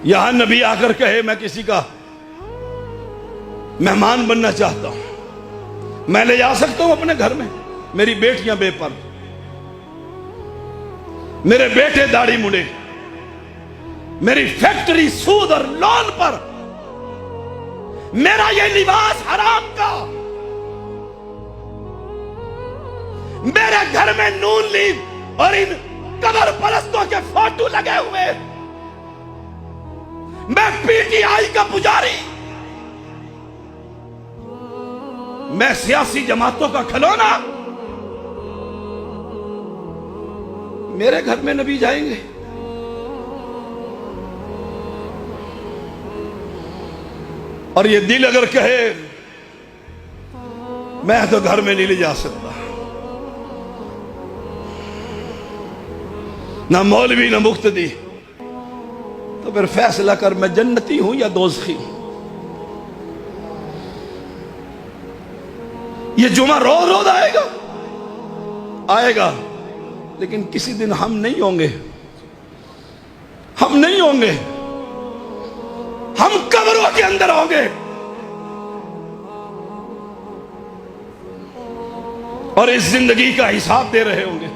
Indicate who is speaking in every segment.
Speaker 1: यहां नबी आकर कहे मैं किसी का मेहमान बनना चाहता हूं, मैं ले जा सकता हूं अपने घर में? मेरी बेटियां बेपर्द, मेरे बेटे दाढ़ी मुंडे, मेरी फैक्ट्री सूद और लोन पर, मेरा ये लिबास हराम का, मेरे घर में नून लीग और इन कबर परस्तों के फोटो लगे हुए, मैं पीटीआई का पुजारी, मैं सियासी जमातों का खिलौना, मेरे घर में नबी जाएंगे? और ये दिल अगर कहे मैं तो घर में नहीं ले जा सकता, ना मौलवी ना मुक्तदी, तो फिर फैसला कर मैं जन्नती हूं या दोज़खी हूं। ये जुमा रोज रोज आएगा, लेकिन किसी दिन हम नहीं होंगे, हम नहीं होंगे, हम कब्रों के अंदर होंगे। और इस जिंदगी का हिसाब दे रहे होंगे।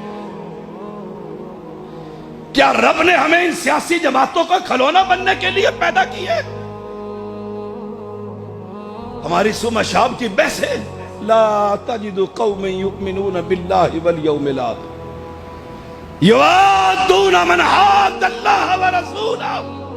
Speaker 1: क्या रब ने हमें इन सियासी जमातों का खिलौना बनने के लिए पैदा किया? हमारी सुबह शाम की बहस है, ला तजिदु कौमन युमिनून बिल्लाहि वल यौमिल आखिर युवादून मन हाद्दल्लाह व रसूलहु